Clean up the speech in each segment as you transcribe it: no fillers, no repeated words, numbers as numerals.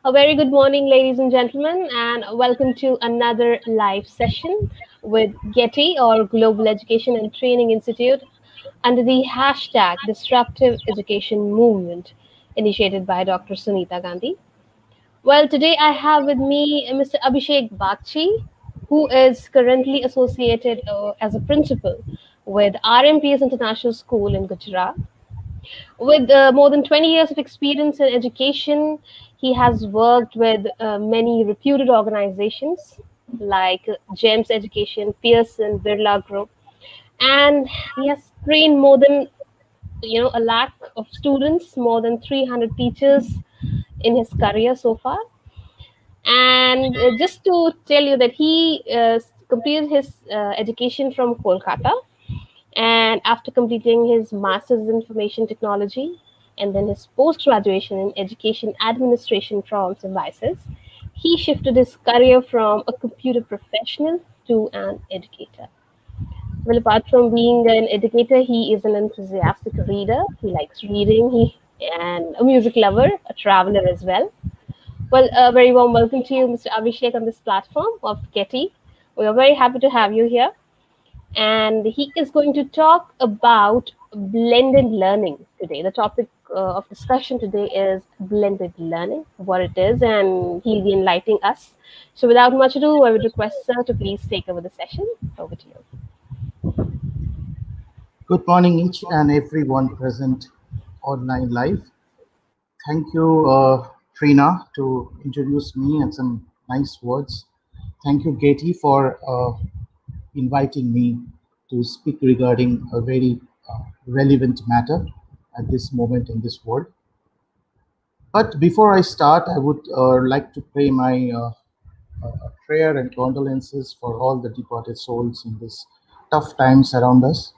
A very good morning, ladies and gentlemen, and welcome to another live session with GETI or Global Education and Training Institute under the hashtag Disruptive Education Movement, initiated by Dr. Sunita Gandhi. Well, today I have with me Mr. Abhishek Bagchi, who is currently associated as a principal with RMPS International School in Gujarat. With more than 20 years of experience in education, he has worked with many reputed organizations like GEMS Education, Pearson, Birla Group, and he has trained more than a lakh of students, more than 300 teachers in his career so far. And just to tell you that he completed his education from Kolkata, and after completing his master's in information technology and then his post graduation in education administration from Symbiosis, he shifted his career from a computer professional to an educator. Well, apart from being an educator, he is an enthusiastic reader. He likes reading. And a music lover, a traveler as well. Well, a very warm welcome to you, Mr. Abhishek, on this platform of Getty. We are very happy to have you here, and he is going to talk about blended learning today. The topic of discussion today is blended learning, what it is, and he'll be enlightening us. So, without much ado, I would request sir to please take over the session. Over to you. Good morning, each and everyone present online live. Thank you, Trina, to introduce me and some nice words. Thank you, Getty, for inviting me to speak regarding a very relevant matter at this moment in this world. But before I start, I would like to pay my prayer and condolences for all the departed souls in this tough times around us.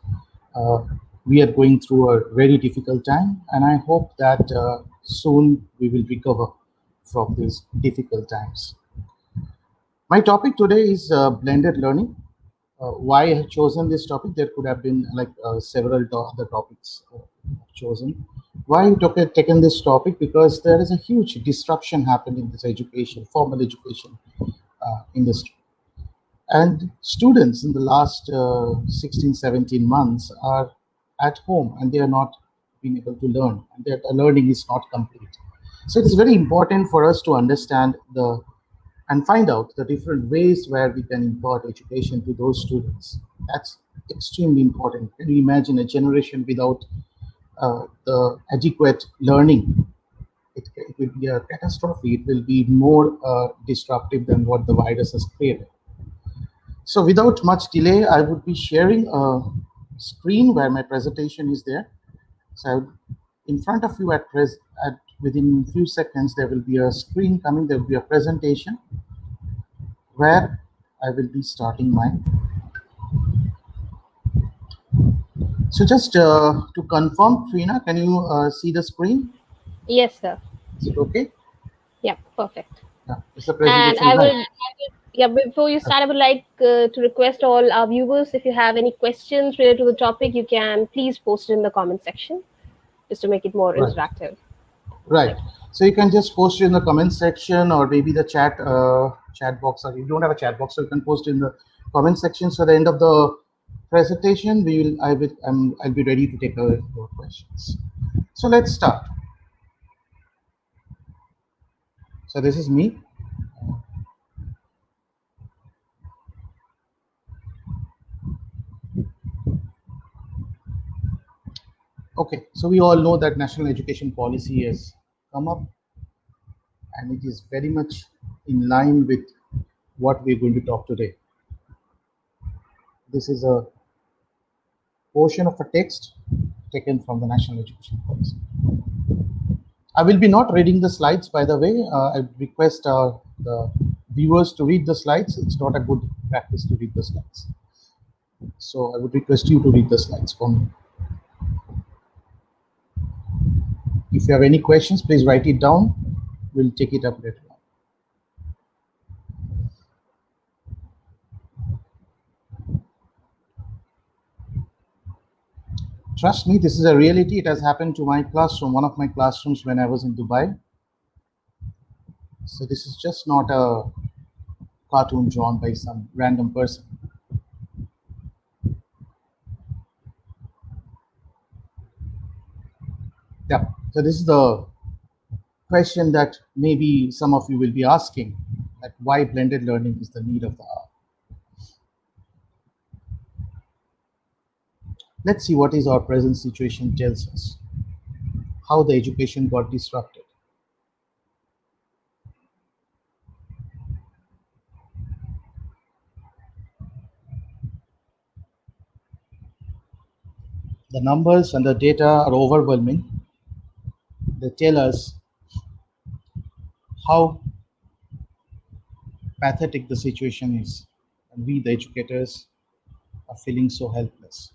Uh, we are going through a very difficult time, and I hope that soon we will recover from these difficult times. My topic today is blended learning. Why I have chosen this topic? There could have been like several other topics chosen. Why I taken this topic? Because there is a huge disruption happening in this education, formal education industry. And students in the last 16, 17 months are at home and they are not being able to learn, and their learning is not complete. So it is very important for us to understand and find out the different ways where we can impart education to those students. That's extremely important. Can you imagine a generation without the adequate learning? It will be a catastrophe. It will be more disruptive than what the virus has created. So without much delay, I would be sharing a screen where my presentation is there. So in front of you at within a few seconds, there will be a screen coming. There will be a presentation where I will be starting mine. So just to confirm, Trina, can you see the screen? Yes, sir. Is it okay? Yeah, perfect. Yeah, it's the And presentation, I right? would, yeah, before you start, I would like to request all our viewers, if you have any questions related to the topic, you can please post it in the comment section just to make it more Right. interactive. Right. So you can just post it in the comment section or maybe the chat box. Or you don't have a chat box, so you can post in the comment section. So at the end of the presentation, I'll be ready to take your questions. So let's start. So this is me. Okay. So we all know that national education policy has come up, and it is very much in line with what we're going to talk today. This is a portion of a text taken from the national education policy. I will be not reading the slides, by the way. I request the viewers to read the slides. It's not a good practice to read the slides. So I would request you to read the slides for me. If you have any questions, please write it down. We'll take it up later on. Trust me, this is a reality. It has happened to my classroom, one of my classrooms when I was in Dubai. So this is just not a cartoon drawn by some random person. Yeah. So this is the question that maybe some of you will be asking, that why blended learning is the need of the hour. Let's see what is our present situation tells us, how the education got disrupted. The numbers and the data are overwhelming. They tell us how pathetic the situation is, and we, the educators, are feeling so helpless.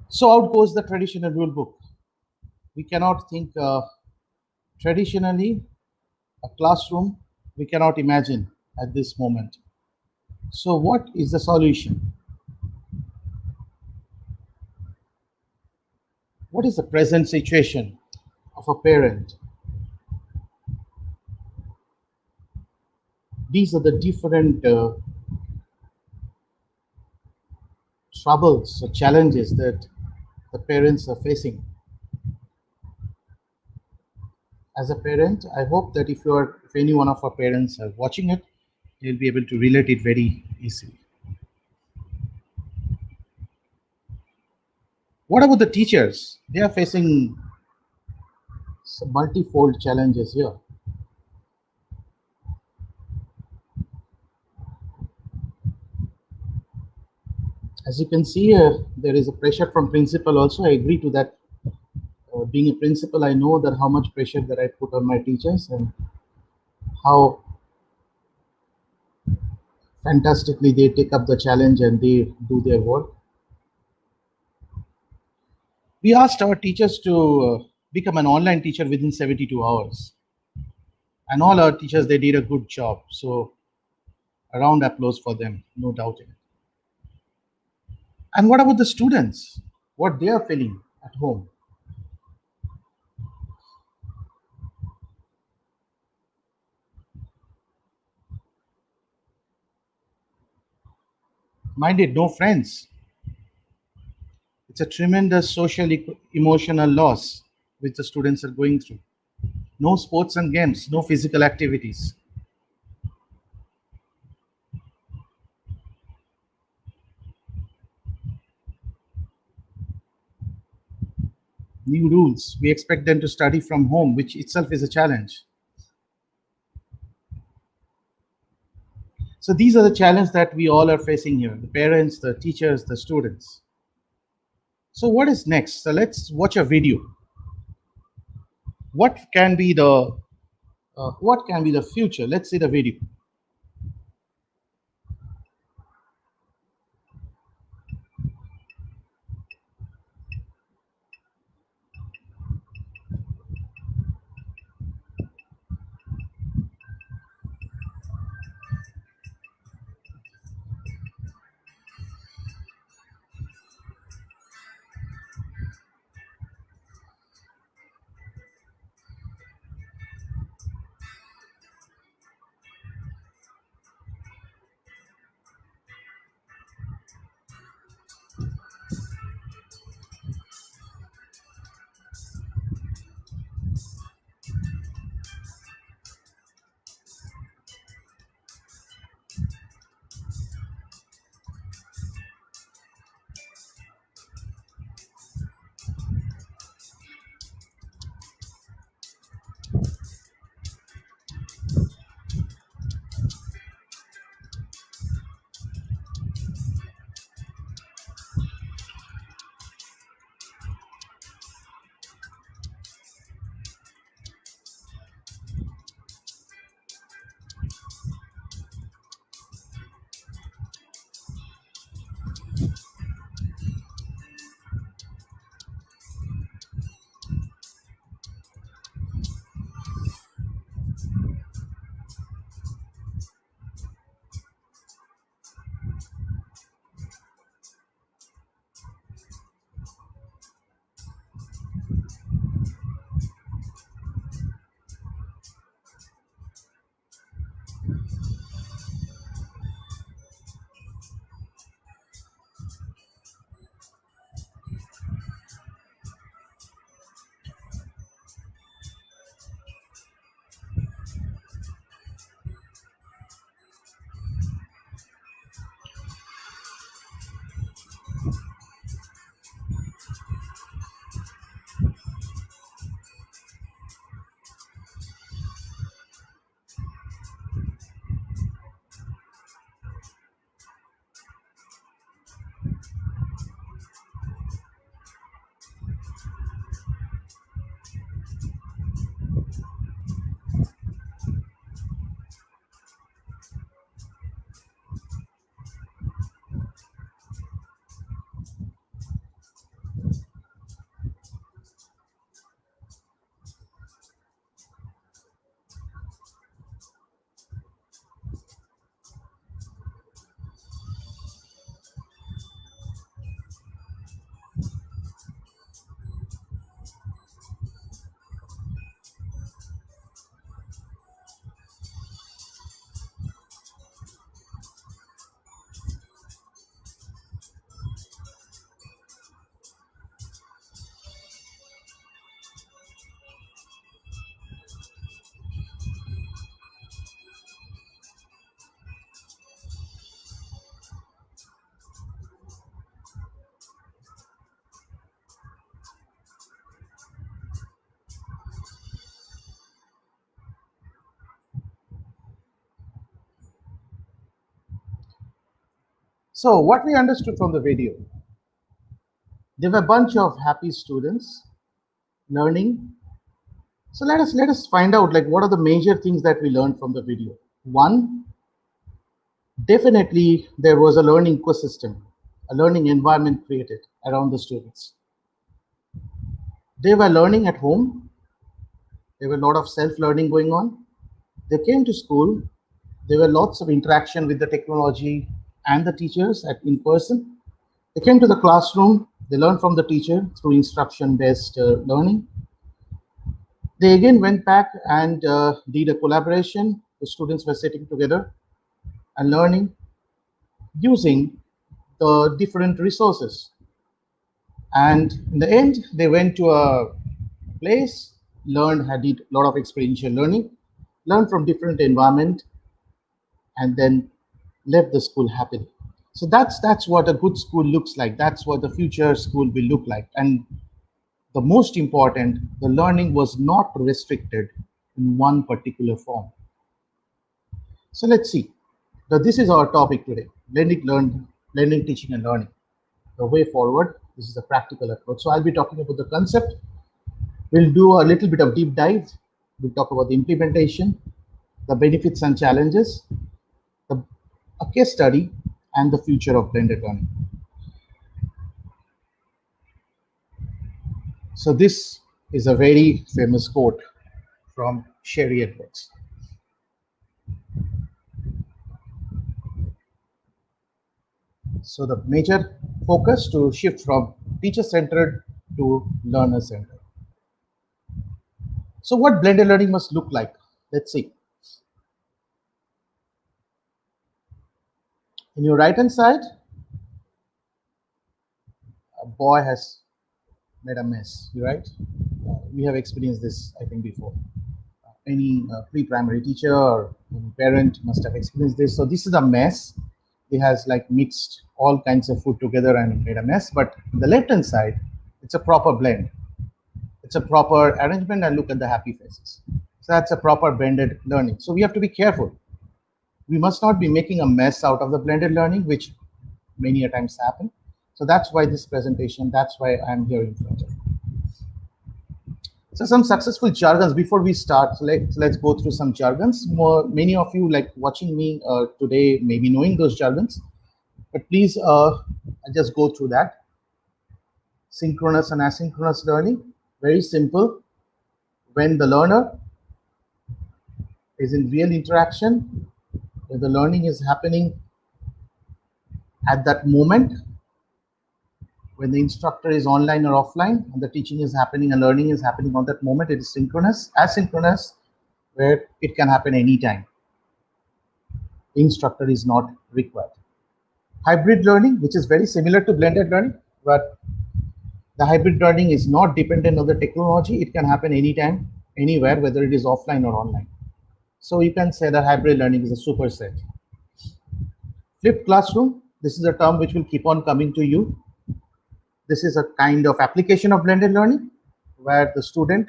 So out goes the traditional rule book. We cannot think traditionally a classroom. We cannot imagine at this moment. So what is the solution? What is the present situation of a parent? These are the different troubles or challenges that the parents are facing. As a parent, I hope that if any one of our parents are watching it, you'll be able to relate it very easily. What about the teachers? They are facing some multifold challenges here. As you can see, there is a pressure from principal also. I agree to that. Being a principal, I know that how much pressure that I put on my teachers and how fantastically they take up the challenge and they do their work. We asked our teachers to become an online teacher within 72 hours, and all our teachers, they did a good job. So a round applause for them, no doubt in it. And what about the students? What they are feeling at home? Minded, no friends. It's a tremendous social emotional loss which the students are going through. No sports and games, no physical activities. New rules. We expect them to study from home, which itself is a challenge. So these are the challenges that we all are facing here, the parents, the teachers, the students. So what is next? So let's watch a video. What can be the future? Let's see the video. So what we understood from the video, there were a bunch of happy students learning. So let us find out like what are the major things that we learned from the video. One, definitely there was a learning ecosystem, a learning environment created around the students. They were learning at home. There were a lot of self-learning going on. They came to school. There were lots of interaction with the technology and the teachers in person. They came to the classroom. They learned from the teacher through instruction-based learning. They again went back and did a collaboration. The students were sitting together and learning using the different resources. And in the end, they went to a place, learned, had did a lot of experiential learning, learned from different environment, and then left the school happily. So that's what a good school looks like. That's what the future school will look like. And the most important, the learning was not restricted in one particular form. So let's see. Now, this is our topic today: learning, teaching, and learning. The way forward. This is a practical approach. So I'll be talking about the concept. We'll do a little bit of deep dive. We'll talk about the implementation, the benefits and challenges, the, a case study, and the future of blended learning. So this is a very famous quote from Sherry Edwards. So the major focus to shift from teacher-centered to learner-centered. So what blended learning must look like? Let's see. In your right-hand side, a boy has made a mess, right? We have experienced this, I think, before. Any pre-primary teacher or any parent must have experienced this. So this is a mess. He has like mixed all kinds of food together and made a mess. But on the left-hand side, it's a proper blend. It's a proper arrangement, and look at the happy faces. So that's a proper blended learning. So we have to be careful. We must not be making a mess out of the blended learning, which many a times happen. So that's why this presentation, that's why I'm here in front of you. So some successful jargons before we start. So let's go through some jargons. Many of you like watching me today may be knowing those jargons, but please just go through that. Synchronous and asynchronous learning, very simple. When the learner is in real interaction, when the learning is happening at that moment, when the instructor is online or offline, and the teaching is happening and learning is happening on that moment, it is synchronous. Asynchronous, where it can happen anytime. The instructor is not required. Hybrid learning, which is very similar to blended learning, but the hybrid learning is not dependent on the technology. It can happen anytime, anywhere, whether it is offline or online. So you can say that hybrid learning is a superset. Flipped classroom, this is a term which will keep on coming to you. This is a kind of application of blended learning where the student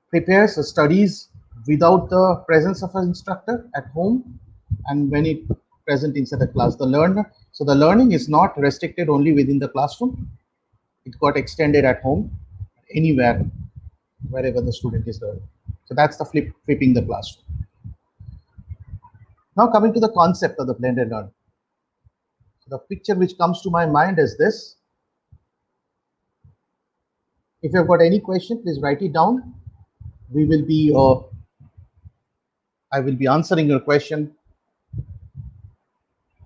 prepares or studies without the presence of an instructor at home, and when it present inside the class, the learner. So the learning is not restricted only within the classroom. It got extended at home, anywhere, wherever the student is learning. So that's the flipping the classroom. Now coming to the concept of the blended learning. So the picture which comes to my mind is this. If you've got any question, please write it down. We will be, I will be answering your question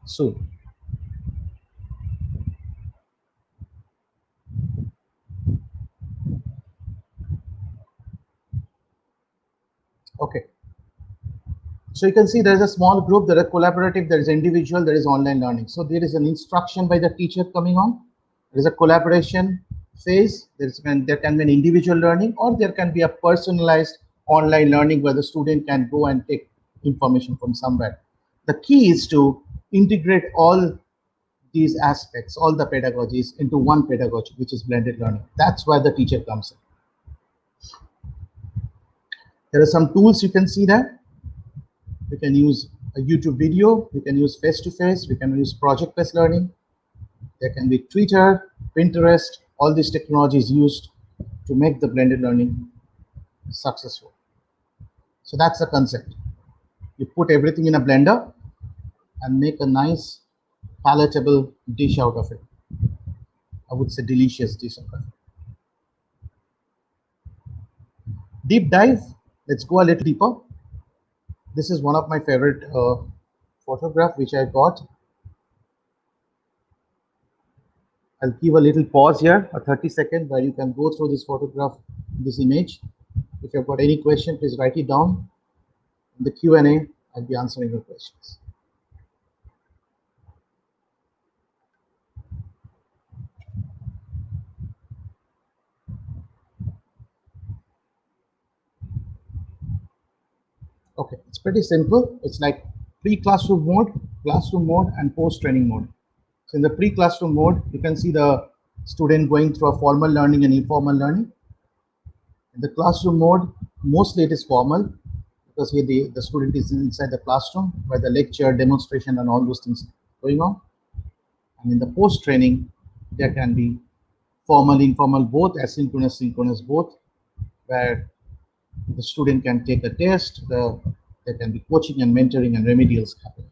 soon. Okay. So you can see there is a small group, there is collaborative, there is individual, there is online learning. So there is an instruction by the teacher coming on. There is a collaboration phase. There can be an individual learning, or there can be a personalized online learning where the student can go and take information from somewhere. The key is to integrate all these aspects, all the pedagogies into one pedagogy, which is blended learning. That's where the teacher comes in. There are some tools you can see there. We can use a YouTube video, we can use face-to-face, we can use project-based learning. There can be Twitter, Pinterest, all these technologies used to make the blended learning successful. So that's the concept. You put everything in a blender and make a nice, palatable dish out of it. I would say delicious dish out of it. Deep dive, let's go a little deeper. This is one of my favorite photograph which I got. I'll give a little pause here, a 30-second, where you can go through this photograph, this image. If you've got any question, please write it down. In the Q&A, I'll be answering your questions. Okay, it's pretty simple. It's like pre-classroom mode, classroom mode, and post-training mode. So in the pre-classroom mode, you can see the student going through a formal learning and informal learning. In the classroom mode, mostly it is formal because here the student is inside the classroom where the lecture, demonstration, and all those things going on. And in the post-training, there can be formal, informal, both, asynchronous, synchronous, both, where the student can take a test, there can be coaching and mentoring and remedials happening.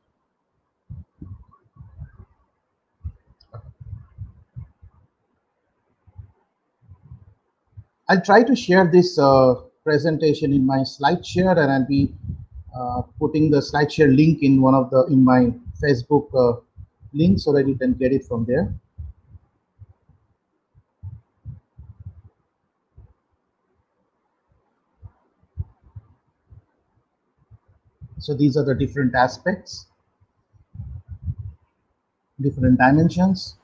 I'll try to share this presentation in my slide share, and I'll be putting the slide share link in in my Facebook link so that you can get it from there. So these are the different aspects, different dimensions.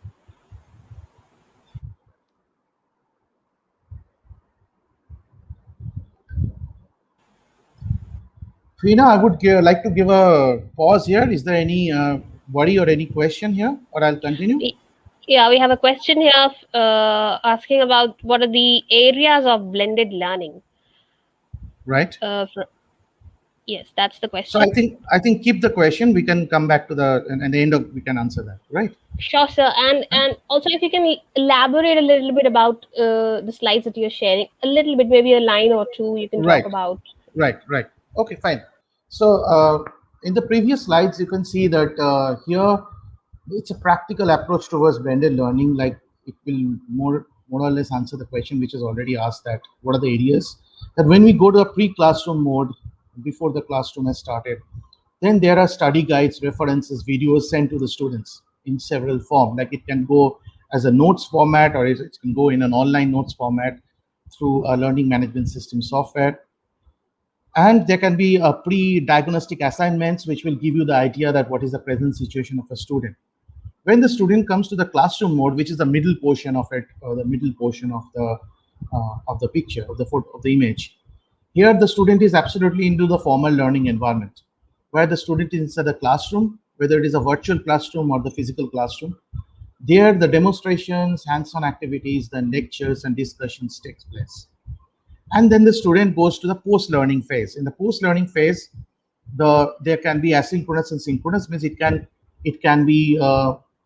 Trina, I would like to give a pause here. Is there any worry or any question here, or I'll continue? Yeah, we have a question here asking about what are the areas of blended learning. Right. Yes, that's the question. So I think keep the question. We can come back to and the end of we can answer that. Right. Sure, sir. And also, if you can elaborate a little bit about the slides that you're sharing, a little bit, maybe a line or two, you can talk about. Right. Okay, fine. So in the previous slides, you can see that here it's a practical approach towards blended learning. Like it will more or less answer the question which is already asked, that what are the areas that when we go to a pre-classroom mode before the classroom has started, then there are study guides, references, videos sent to the students in several forms. Like it can go as a notes format, or it can go in an online notes format through a learning management system software. And there can be a pre-diagnostic assignments which will give you the idea that what is the present situation of a student. When the student comes to the classroom mode, which is the middle portion of it, or the middle portion of the picture, of the photo, of the image, here the student is absolutely into the formal learning environment, where the student is inside the classroom, whether it is a virtual classroom or the physical classroom. There, the demonstrations, hands-on activities, the lectures and discussions takes place. And then the student goes to the post-learning phase. In the post-learning phase, there can be asynchronous and synchronous. Means it can be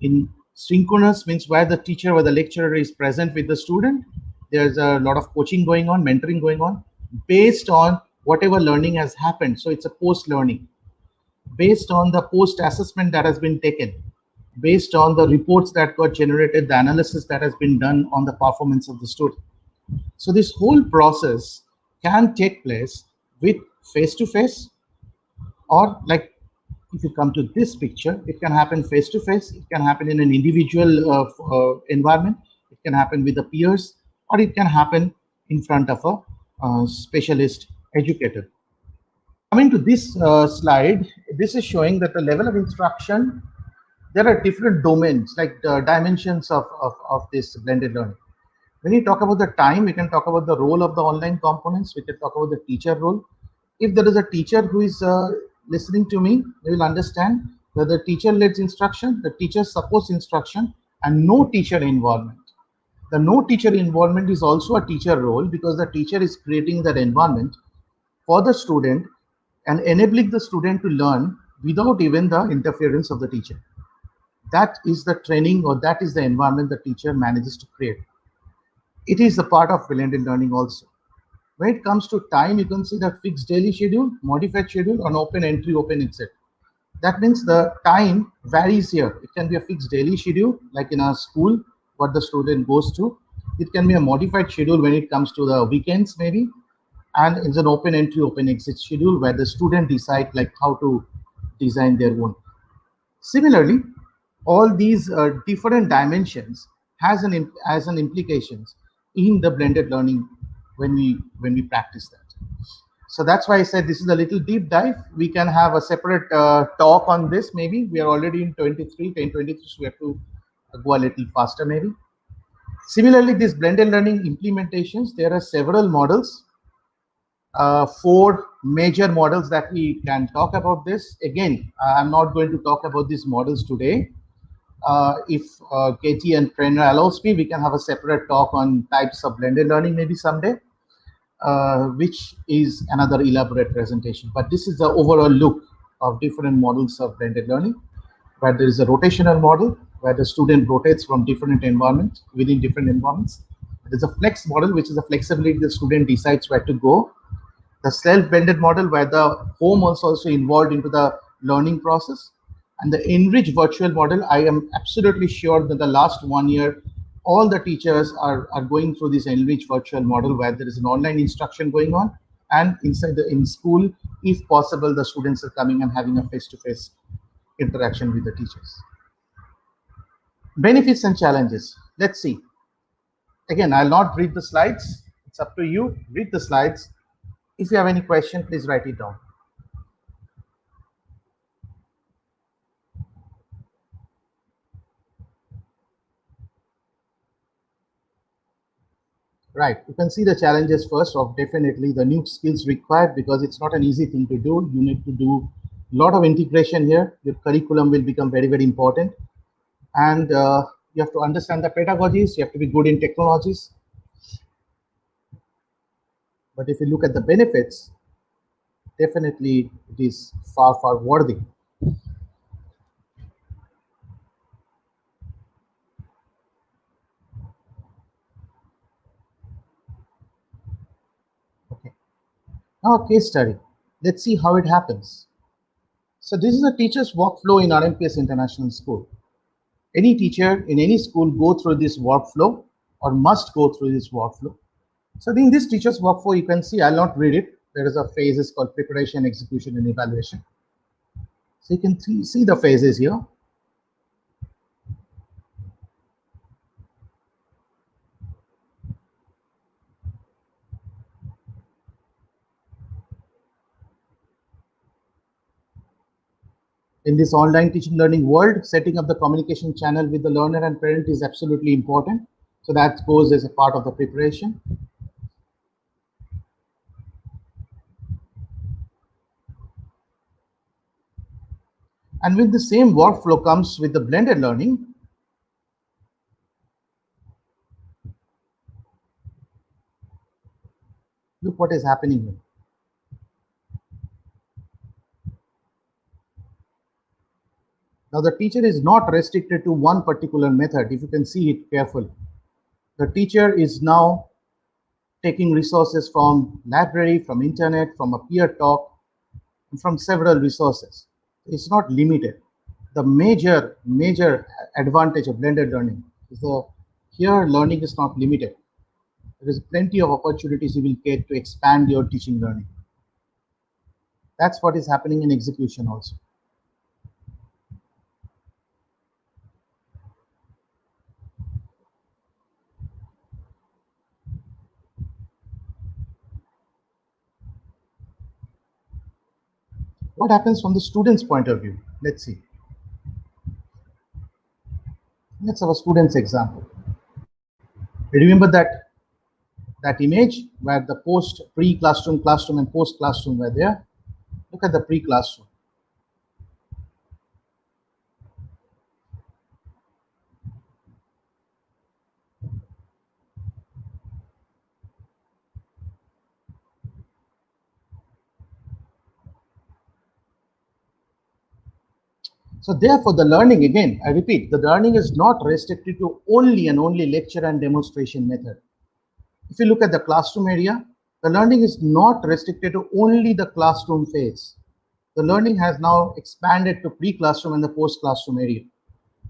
in synchronous, means where the teacher or the lecturer is present with the student. There's a lot of coaching going on, mentoring going on, based on whatever learning has happened. So it's a post-learning based on the post assessment that has been taken, based on the reports that got generated, the analysis that has been done on the performance of the student. So this whole process can take place with face to face, or like if you come to this picture, it can happen face to face, it can happen in an individual environment, it can happen with the peers, or it can happen in front of a specialist educator. Coming to this slide, this is showing that the level of instruction, there are different domains, like the dimensions of this blended learning. When you talk about the time, we can talk about the role of the online components. We can talk about the teacher role. If there is a teacher who is listening to me, they will understand that the teacher-led instruction, the teacher supports instruction, and no teacher involvement. The no teacher involvement is also a teacher role, because the teacher is creating that environment for the student and enabling the student to learn without even the interference of the teacher. That is the training, or that is the environment the teacher manages to create. It is a part of blended learning also. When it comes to time, you can see that fixed daily schedule, modified schedule, and open entry, open exit. That means the time varies here. It can be a fixed daily schedule, like in a school, what the student goes to. It can be a modified schedule when it comes to the weekends, maybe. And it's an open entry, open exit schedule where the student decide like how to design their own. Similarly, all these different dimensions has an implications in the blended learning when we practice that. So that's why I said this is a little deep dive. We can have a separate talk on this. Maybe we are already in 10:23, so we have to go a little faster maybe. Similarly, these blended learning implementations, there are several models, four major models that we can talk about this. Again, I'm not going to talk about these models today. If Katie and Prerna allows me, we can have a separate talk on types of blended learning maybe someday, which is another elaborate presentation. But this is the overall look of different models of blended learning, where there is a rotational model, where the student rotates from different environments, within different environments. There's a flex model, which is a flexibility the student decides where to go. The self-blended model, where the home also involved into the learning process. And the enriched virtual model, I am absolutely sure that the last 1 year, all the teachers are going through this enriched virtual model, where there is an online instruction going on, and in school, if possible, the students are coming and having a face-to-face interaction with the teachers. Benefits and challenges. Let's see. Again, I'll not read the slides. It's up to you. Read the slides. If you have any question, please write it down. Right, you can see the challenges first of definitely the new skills required, because it's not an easy thing to do. You need to do a lot of integration here. Your curriculum will become very, very important. And you have to understand the pedagogies, you have to be good in technologies. But if you look at the benefits, definitely it is far, far worthy. Okay. Now a case study. Let's see how it happens. So this is a teacher's workflow in RMPS International School. Any teacher in any school go through this workflow, or must go through this workflow. So in this teacher's workflow, you can see, I'll not read it. There is a phases called preparation, execution, and evaluation. So you can see the phases here. In this online teaching learning world, setting up the communication channel with the learner and parent is absolutely important. So that goes as a part of the preparation. And with the same workflow comes with the blended learning. Look what is happening here. Now the teacher is not restricted to one particular method. If you can see it carefully, the teacher is now taking resources from library, from internet, from a peer talk, from several resources. It's not limited. The major advantage of blended learning is the here learning is not limited. There is plenty of opportunities you will get to expand your teaching learning. That's what is happening in execution also. What happens from the student's point of view? Let's see. Let's have a student's example. Remember that image where the post pre-classroom, classroom, and post-classroom were there? Look at the pre-classroom. So therefore, the learning, again, I repeat, the learning is not restricted to only and only lecture and demonstration method. If you look at the classroom area, the learning is not restricted to only the classroom phase. The learning has now expanded to pre-classroom and the post-classroom area,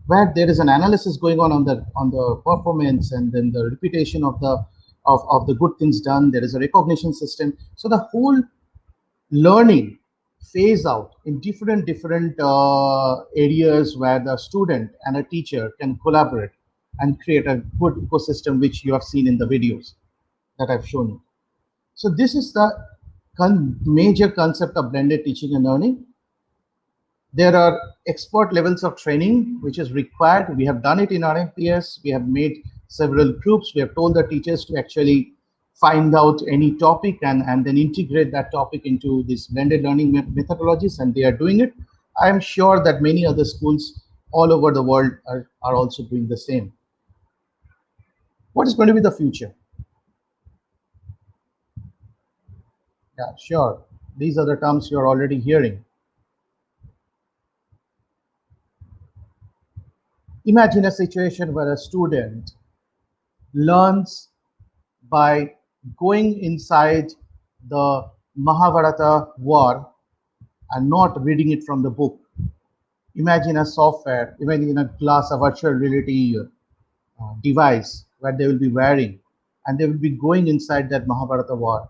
where there is an analysis going on the performance and then the repetition of the good things done. There is a recognition system. So the whole learning phase out in different areas where the student and a teacher can collaborate and create a good ecosystem, which you have seen in the videos that I've shown you. So this is the major concept of blended teaching and learning. There are expert levels of training which is required. We have done it in RMPS. We have made several groups. We have told the teachers to actually find out any topic and then integrate that topic into these blended learning methodologies, and they are doing it. I am sure that many other schools all over the world are also doing the same. What is going to be the future? Yeah, sure. These are the terms you're already hearing. Imagine a situation where a student learns by going inside the Mahabharata war and not reading it from the book. Imagine a software, imagine a glass, a virtual reality device where they will be wearing and they will be going inside that Mahabharata war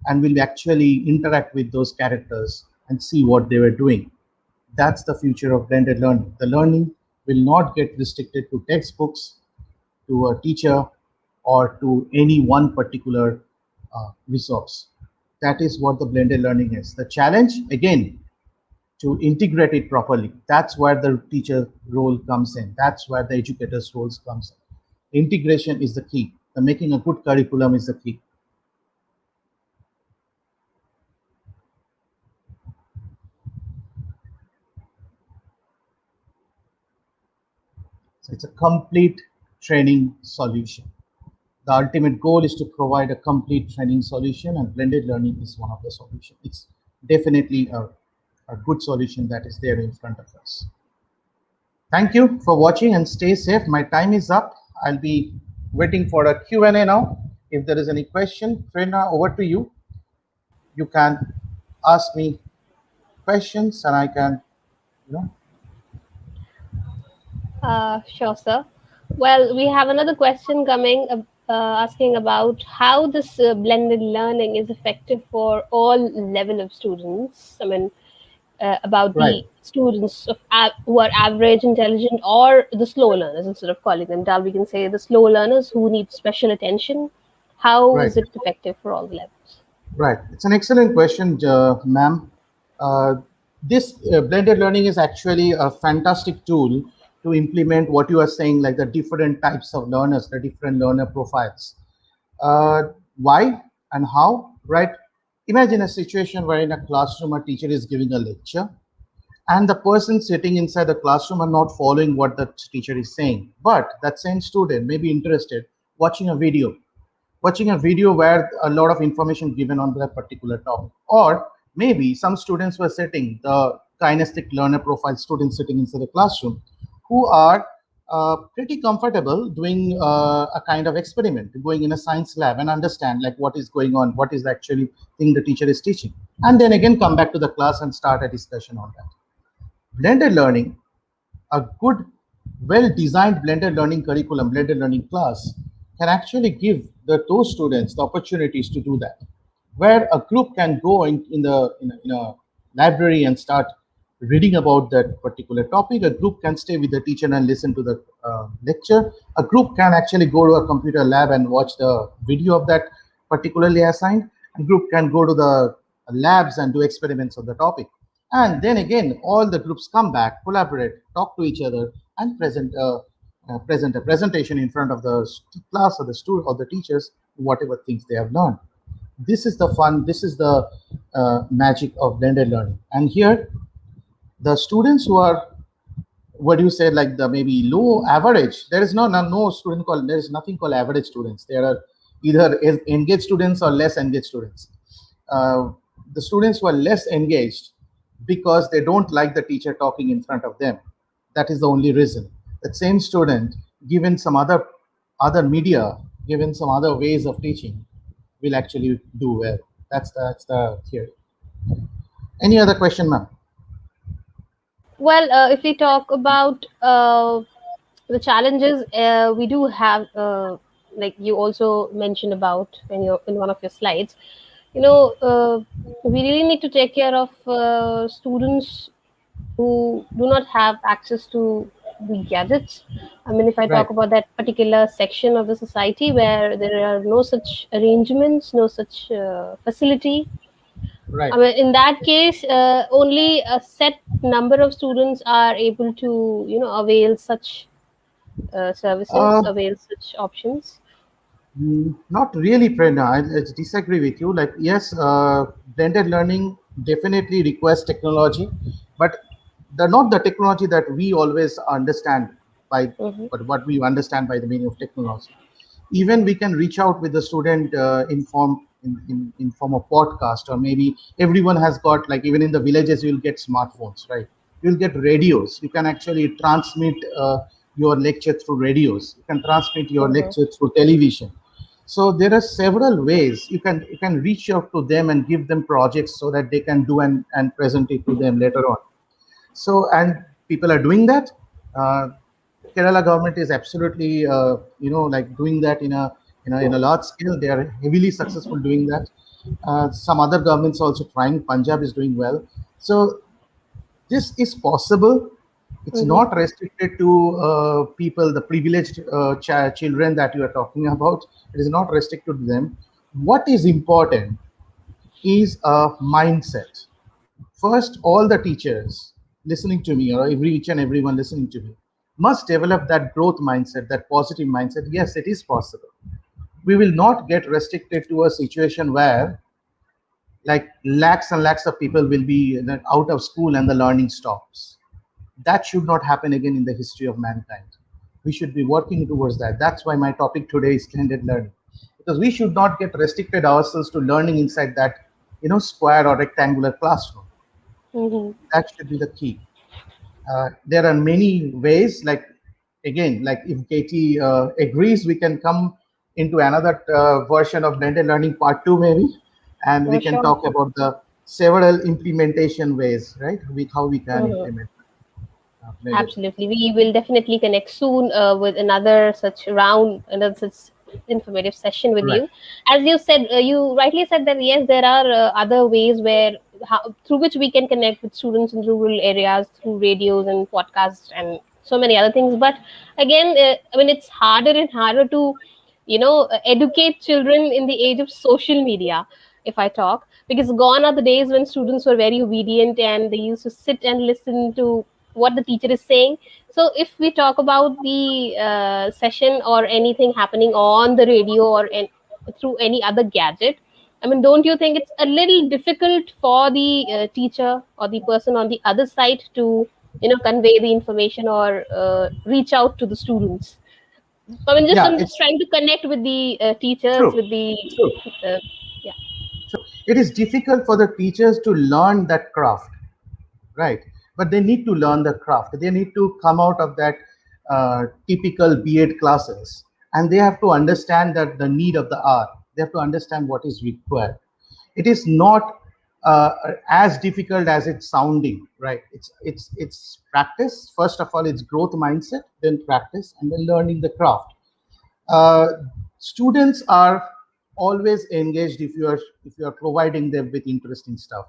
and will actually interact with those characters and see what they were doing. That's the future of blended learning. The learning will not get restricted to textbooks, to a teacher, or to any one particular resource. That is what the blended learning is. The challenge, again, to integrate it properly. That's where the teacher role comes in. That's where the educator's roles comes in. Integration is the key. The making a good curriculum is the key. So it's a complete training solution. The ultimate goal is to provide a complete training solution, and blended learning is one of the solutions. It's definitely a good solution that is there in front of us. Thank you for watching and stay safe. My time is up. I'll be waiting for a Q&A now. If there is any question, Prerna, over to you. You can ask me questions and I can, you know. Sure, sir. Well, we have another question coming asking about how this blended learning is effective for all level of students. I mean, about Right, the students who are average, intelligent, or the slow learners. Instead of calling them dull, we can say the slow learners who need special attention. How right. is it effective for all the levels? Right. It's an excellent question, ma'am. Uh, this blended learning is actually a fantastic tool to implement what you are saying, like the different types of learners, the different learner profiles. Why and how? Right. Imagine a situation where in a classroom, a teacher is giving a lecture and the person sitting inside the classroom are not following what the teacher is saying. But that same student may be interested watching a video watching a video where a lot of information given on that particular topic. Or maybe some students were sitting, the kinesthetic learner profile students sitting inside the classroom, who are pretty comfortable doing a kind of experiment, going in a science lab and understand like what is going on, what is the actually thing the teacher is teaching, and then again come back to the class and start a discussion on that. Blended learning, a good, well-designed blended learning curriculum, blended learning class can actually give those students the opportunities to do that, where a group can go in a library and start reading about that particular topic. A group can stay with the teacher and listen to the lecture. A group can actually go to a computer lab and watch the video of that particularly assigned. A group can go to the labs and do experiments on the topic. And then again, all the groups come back, collaborate, talk to each other, and present a presentation in front of the class or the student or the teachers, whatever things they have learned. This is the fun. This is the magic of blended learning. And here, the students who are, what do you say, like the maybe low average, there is no student called, there is nothing called average students. There are either engaged students or less engaged students. The students who are less engaged because they don't like the teacher talking in front of them, that is the only reason. That same student, given some other media, given some other ways of teaching, will actually do well. That's the theory. Any other question, ma'am? Well, if we talk about the challenges, we do have, like you also mentioned about in one of your slides, we really need to take care of students who do not have access to the gadgets. I mean, if I Right, talk about that particular section of the society where there are no such arrangements, no such facility, right. I mean, in that case, only a set number of students are able to, avail such services, Uh, avail such options. Not really, Prerna. I disagree with you. Like, yes, blended learning definitely requires technology, but not the technology that we always understand by, Mm-hmm. but what we understand by the meaning of technology. Even we can reach out with the student in form of podcast, or maybe everyone has got, like even in the villages you'll get smartphones, right? You'll get radios. You can actually transmit your lecture through radios. You can transmit your Mm-hmm. lecture through television. So there are several ways you can reach out to them and give them projects so that they can do and present it to them later on. So, and people are doing that. uh, Kerala government is absolutely like doing that in a large scale. They are heavily successful doing that. Some other governments are also trying. Punjab is doing well. So this is possible. It's Mm-hmm. not restricted to people, the privileged children that you are talking about. It is not restricted to them. What is important is a mindset. First, all the teachers listening to me, or each and everyone listening to me, must develop that growth mindset, that positive mindset. Yes, it is possible. We will not get restricted to a situation where like lakhs and lakhs of people will be out of school and the learning stops. That should not happen again in the history of mankind. We should be working towards that. That's why my topic today is blended learning, because we should not get restricted ourselves to learning inside that square or rectangular classroom. Mm-hmm. That should be the key. There are many ways, like again, like if Katie agrees, we can come into another version of blended learning part 2 maybe, and we can Sure. talk about the several implementation ways, right? How we can Mm-hmm. implement blended learning. Absolutely. We will definitely connect soon with another such round, another such informative session with Right. you. As you said, you rightly said that yes, there are other ways where through which we can connect with students in rural areas through radios and podcasts and so many other things. But again, I mean, it's harder and harder to, educate children in the age of social media. If I talk, because gone are the days when students were very obedient and they used to sit and listen to what the teacher is saying. So if we talk about the session or anything happening on the radio or through any other gadget, I mean, don't you think it's a little difficult for the teacher or the person on the other side to convey the information or reach out to the students? I mean, just Yeah, I'm just it's trying to connect with the teachers, true. with the True. uh, yeah, True. It is difficult for the teachers to learn that craft, right? But they need to learn the craft. They need to come out of that typical B.Ed classes, and they have to understand that the need of the hour. They have to understand what is required. It is not as difficult as it's sounding, right? It's practice. First of all, it's growth mindset, then practice, and then learning the craft. uh, Students are always engaged if you are providing them with interesting stuff,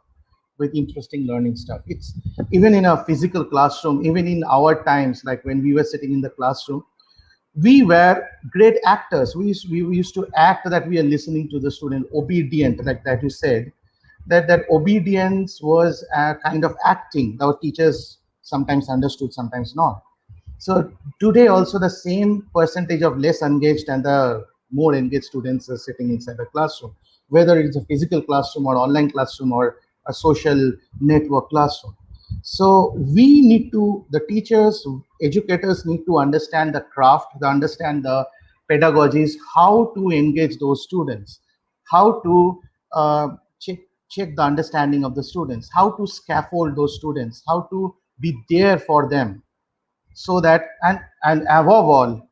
with interesting learning stuff. It's even in a physical classroom, even in our times, like when we were sitting in the classroom, we were great actors. We used to act that we are listening to the student, obedient, like that you said, that obedience was a kind of acting. Our teachers sometimes understood, sometimes not. So today also the same percentage of less engaged and the more engaged students are sitting inside the classroom, whether it's a physical classroom or online classroom or a social network classroom. So we need to, the teachers, educators need to understand the craft, they understand the pedagogies, how to engage those students, how to uh, check check the understanding of the students, how to scaffold those students, how to be there for them, so that, and above all,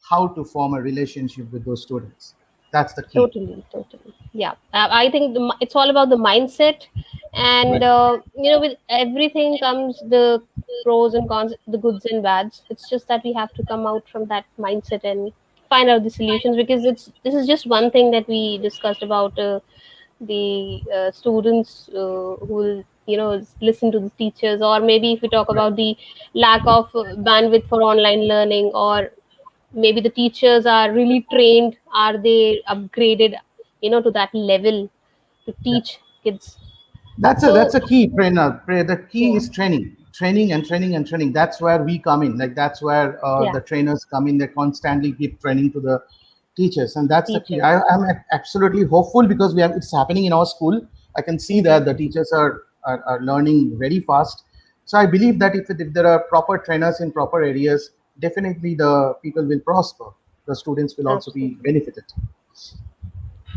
how to form a relationship with those students. That's the key. totally, totally. Yeah, I think it's all about the mindset, and Right. with everything comes the pros and cons, the goods and bads. It's just that we have to come out from that mindset and find out the solutions, because this is just one thing that we discussed about the students who will listen to the teachers, or maybe if we talk Right. about the lack of bandwidth for online learning, or maybe the teachers are really trained, are they upgraded to that level to Yeah. teach kids. That's So a key, Prerna. The key yeah, is training, training and training and training. That's where we come in. Like that's where yeah, the trainers come in. They constantly give training to the teachers, and that's the key. teachers, I'm absolutely hopeful because we have, it's happening in our school. I can see that the exactly, teachers are learning very fast. So I believe that if there are proper trainers in proper areas, definitely the people will prosper. The students will also be absolutely. benefited.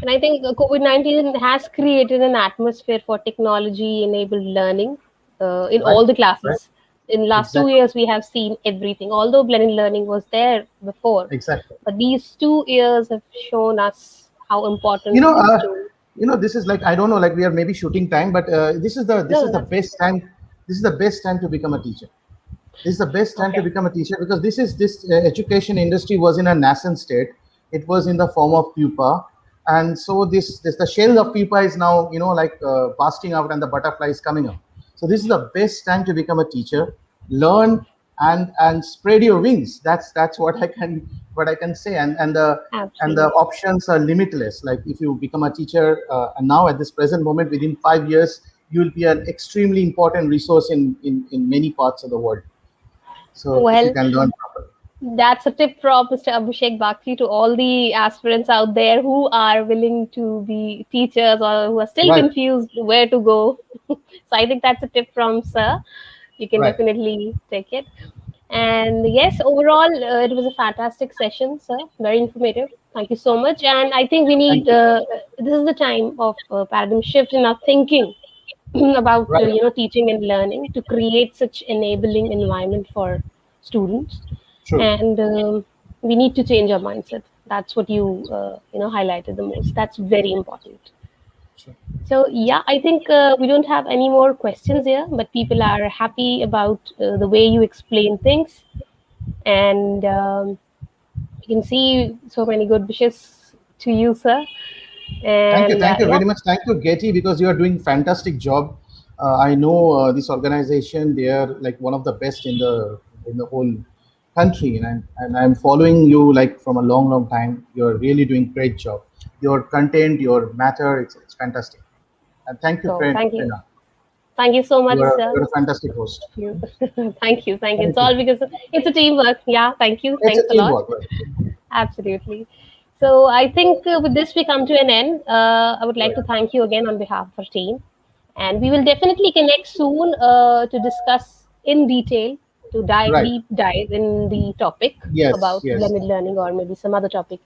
And I think COVID-19 has created an atmosphere for technology enabled learning in Right. all the Right. classes. In last two Exactly. years, we have seen everything. Although blended learning was there before, Exactly. but these 2 years have shown us how important you it know is uh, to. this is like, I don't know, like we are maybe shooting time, but this No, is the that's best time. This is the best time to become a teacher. This is the best time to okay. become a teacher, because this education industry was in a nascent state. It was in the form of pupa, and so this the shell of pupa is now, like bursting out and the butterfly is coming up. So this is the best time to become a teacher. Learn and spread your wings. That's what I can say. And the Absolutely. options are limitless. Like if you become a teacher, and now at this present moment, within 5 years, you will be an extremely important resource in many parts of the world. So if you Well, can learn properly. that's a tip from Mr. Abhishek Bagchi to all the aspirants out there who are willing to be teachers or who are still Right. confused where to go. So I think that's a tip from Sir. You can Right. definitely take it. And yes, overall, it was a fantastic session, sir. Very informative. Thank you so much. And I think we Thank need, you. this is the time of paradigm shift in our thinking about Right. teaching and learning to create such enabling environment for students. True. And we need to change our mindset. That's what you highlighted the most. That's very important. True. So yeah, I think we don't have any more questions here, but people are happy about the way you explain things, and you can see so many good wishes to you, sir. Thank you. And Thank you yeah, very much. Thank you, Getty, because you are doing fantastic job. I know this organization. They are like one of the best in the whole country, and I'm following you like from a long, long time. You're really doing great job. Your content, your matter, it's fantastic. And thank you, so thank you, Prerna. thank you so much, You're a, sir. you're a fantastic host. You. Thank you, thank you. It's Thank you. all because it's a teamwork. Yeah, thank you, It's a thanks a lot. teamwork, right? Absolutely. So I think with this we come to an end. I would like Right. to thank you again on behalf of our team, and we will definitely connect soon to discuss in detail. to Right. deep dive in the topic Yes, about yes. blended learning, or maybe some other topic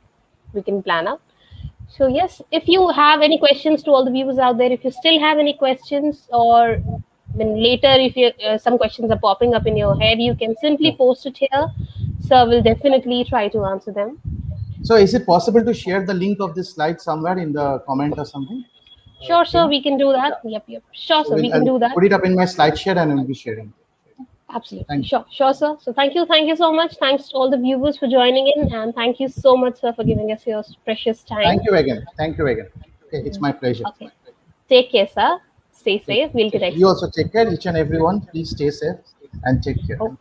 we can plan out. So yes, if you have any questions, to all the viewers out there, if you still have any questions, or then later if you some questions are popping up in your head, you can simply Sure. post it here. So we'll definitely try to answer them. So is it possible to share the link of this slide somewhere in the comment or something? Sure, sir, Trina? we can do that. Yep, yep. Sure, So sir, we can I'll do that. put it up in my slide share and I'll be sharing. Absolutely. Thank, Sure, sure, sir. So thank you so much. Thanks to all the viewers for joining in, and thank you so much, sir, for giving us your precious thank time. you again. Thank you again. Okay, it's my pleasure. Okay. Take care, sir. Stay Take, safe. We'll take, connect you soon. also take care, each and everyone. Please stay safe and take care. Oh,